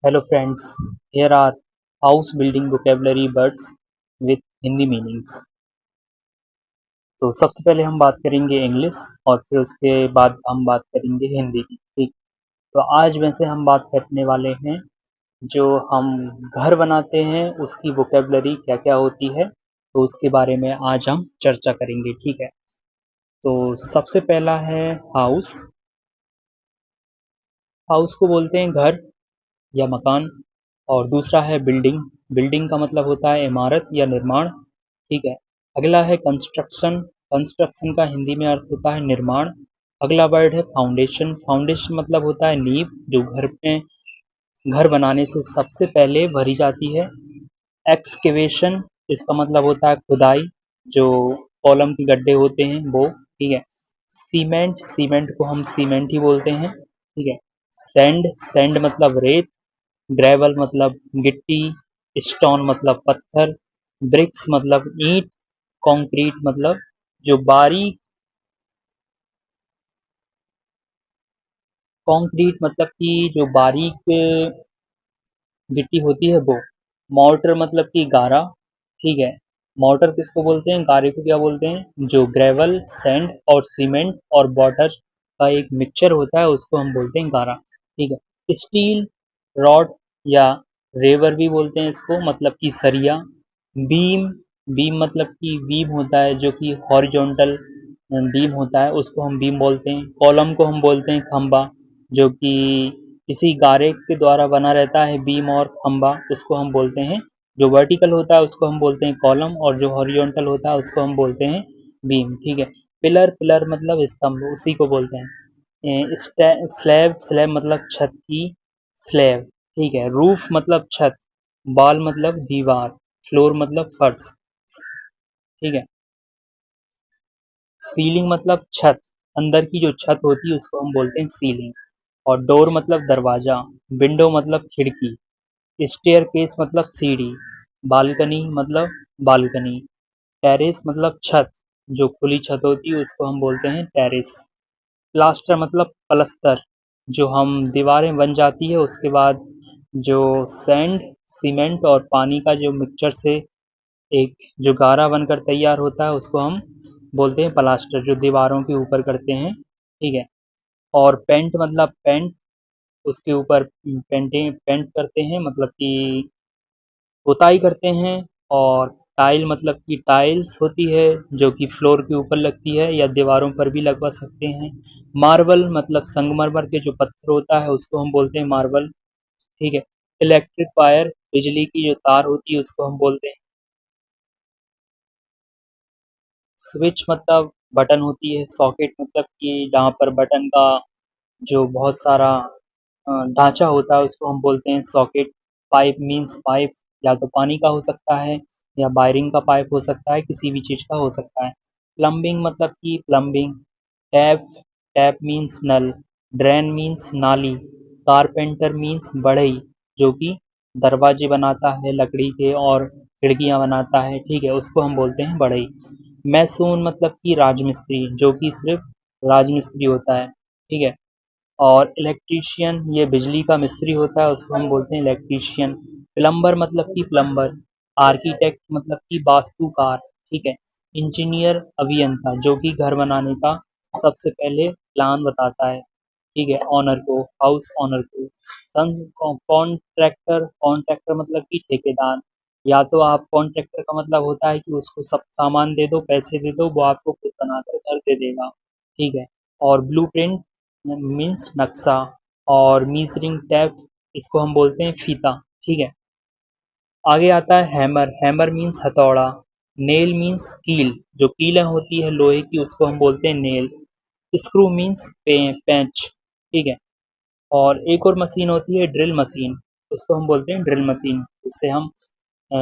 Hello friends, here are house building vocabulary words with Hindi meanings. तो सबसे पहले हम बात करेंगे इंग्लिश और फिर उसके बाद हम बात करेंगे हिंदी की। ठीक, तो आज वैसे हम बात करने वाले हैं जो हम घर बनाते हैं उसकी वोकेबलरी क्या क्या होती है, तो उसके बारे में आज हम चर्चा करेंगे। ठीक है, तो सबसे पहला है हाउस। हाउस को बोलते हैं घर या मकान। और दूसरा है बिल्डिंग। बिल्डिंग का मतलब होता है इमारत या निर्माण। ठीक है, अगला है कंस्ट्रक्शन। कंस्ट्रक्शन का हिंदी में अर्थ होता है निर्माण। अगला वर्ड है फाउंडेशन। फाउंडेशन मतलब होता है नींव, जो घर में घर बनाने से सबसे पहले भरी जाती है। एक्सकेवेशन, इसका मतलब होता है खुदाई, जो कॉलम के गड्ढे होते हैं वो। ठीक है, सीमेंट, सीमेंट को हम सीमेंट ही बोलते हैं। ठीक है, सैंड, सैंड मतलब रेत। ग्रेवल मतलब गिट्टी। स्टोन मतलब पत्थर। ब्रिक्स मतलब ईंट। कंक्रीट मतलब जो बारीक कंक्रीट मतलब कि जो बारीक गिट्टी होती है वो। मॉर्टर मतलब कि गारा। ठीक है, मॉर्टर किसको बोलते हैं, गारे को क्या बोलते हैं, जो ग्रेवल, सैंड और सीमेंट और वाटर का एक मिक्सचर होता है उसको हम बोलते हैं गारा। ठीक है, स्टील रॉड या रेवर भी बोलते हैं इसको, मतलब कि सरिया। बीम, बीम मतलब कि बीम होता है जो कि हॉरिजॉन्टल बीम होता है, उसको हम बीम बोलते हैं। कॉलम को हम बोलते हैं खंबा, जो कि किसी गारे के द्वारा बना रहता है बीम और खंबा, उसको हम बोलते हैं। जो वर्टिकल होता है उसको हम बोलते हैं कॉलम, और जो हॉरिजॉन्टल होता है उसको हम बोलते हैं बीम। ठीक है, पिलर, पिलर मतलब स्तंभ, उसी को बोलते हैं। स्लैब, स्लैब मतलब छत की स्लैब। ठीक है, रूफ मतलब छत। वॉल मतलब दीवार। फ्लोर मतलब फर्श। ठीक है, सीलिंग मतलब छत, अंदर की जो छत होती है उसको हम बोलते हैं सीलिंग। और डोर मतलब दरवाजा। विंडो मतलब खिड़की। स्टेयरकेस मतलब सीढ़ी। बालकनी मतलब बालकनी। टेरेस मतलब छत, जो खुली छत होती है उसको हम बोलते हैं टेरेस। प्लास्टर मतलब पलस्तर, जो हम दीवारें बन जाती है उसके बाद जो सैंड, सीमेंट और पानी का जो मिक्सचर से एक जो गारा बनकर तैयार होता है उसको हम बोलते हैं प्लास्टर, जो दीवारों के ऊपर करते हैं। ठीक है, और पेंट मतलब पेंट, उसके ऊपर पेंटिंग पेंट करते हैं, मतलब कि पुताई करते हैं। और टाइल मतलब कि टाइल्स होती है जो कि फ्लोर के ऊपर लगती है या दीवारों पर भी लगवा सकते हैं। मार्बल मतलब संगमरमर के जो पत्थर होता है उसको हम बोलते हैं मार्बल। ठीक है, इलेक्ट्रिक वायर, बिजली की जो तार होती है उसको हम बोलते हैं। स्विच मतलब बटन होती है। सॉकेट मतलब कि जहाँ पर बटन का जो बहुत सारा ढांचा होता है उसको हम बोलते हैं सॉकेट। पाइप मीन्स पाइप, या तो पानी का हो सकता है या वायरिंग का पाइप हो सकता है, किसी भी चीज़ का हो सकता है। प्लम्बिंग मतलब कि प्लम्बिंग। टैप, टैप मीन्स नल। ड्रेन मीन्स नाली। कारपेंटर मीन्स बढ़ई, जो कि दरवाजे बनाता है लकड़ी के और खिड़कियाँ बनाता है। ठीक है, उसको हम बोलते हैं बढ़ई। मैसून मतलब कि राजमिस्त्री, जो कि सिर्फ राजमिस्त्री होता है। ठीक है, और इलेक्ट्रीशियन, ये बिजली का मिस्त्री होता है, उसको हम बोलते हैं इलेक्ट्रीशियन। प्लम्बर मतलब कि प्लम्बर। आर्किटेक्ट मतलब कि वास्तुकार। ठीक है, इंजीनियर अभियंता, जो कि घर बनाने का सबसे पहले प्लान बताता है। ठीक है, ऑनर को, हाउस ऑनर को। कॉन्ट्रैक्टर, कॉन्ट्रैक्टर मतलब कि ठेकेदार। या तो आप कॉन्ट्रैक्टर का मतलब होता है कि उसको सब सामान दे दो, पैसे दे दो, वो आपको खुद बनाकर घर दे देगा। ठीक है, और ब्लूप्रिंट मीन्स नक्शा। और मीजरिंग टेप, इसको हम बोलते हैं फीता। ठीक है, आगे आता है हैमर। हैमर मीन्स हथौड़ा। नेल मीन्स कील, जो कीलें होती है लोहे की उसको हम बोलते हैं नेल। स्क्रू मीन्स पेंच। ठीक है, और एक और मशीन होती है ड्रिल मशीन, उसको हम बोलते हैं ड्रिल मशीन। इससे हम अ,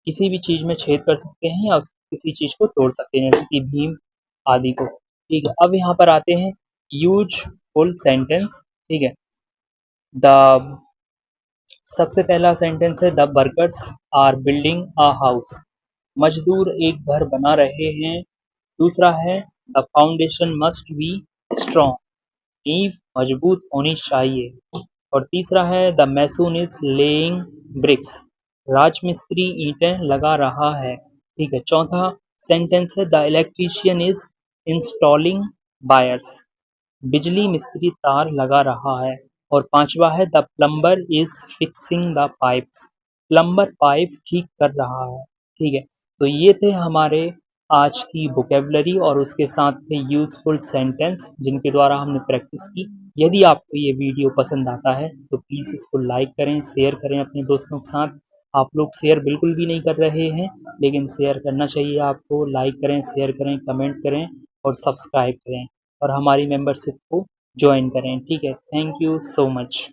किसी भी चीज़ में छेद कर सकते हैं या किसी चीज़ को तोड़ सकते हैं, जैसे कि भीम आदि को। ठीक है, अब यहाँ पर आते हैं यूज फुल सेंटेंस। ठीक है, द सबसे पहला सेंटेंस है the workers are building a house. मजदूर एक घर बना रहे हैं। दूसरा है the foundation must be strong, नींव मजबूत होनी चाहिए। और तीसरा है the mason is laying bricks, राजमिस्त्री ईंटें लगा रहा है। ठीक है। चौथा सेंटेंस है the electrician is installing wires, बिजली मिस्त्री तार लगा रहा है। और पांचवा है the plumber is fixing the pipes, plumber pipe ठीक कर रहा है। ठीक है। तो ये थे हमारे आज की वोकेबलरी और उसके साथ थे यूजफुल सेंटेंस जिनके द्वारा हमने प्रैक्टिस की। यदि आपको ये वीडियो पसंद आता है तो प्लीज़ इसको लाइक करें, शेयर करें अपने दोस्तों के साथ। आप लोग शेयर बिल्कुल भी नहीं कर रहे हैं, लेकिन शेयर करना चाहिए आपको। लाइक करें, शेयर करें, कमेंट करें और सब्सक्राइब करें और हमारी मेंबरशिप को ज्वाइन करें। ठीक है। Thank you so much.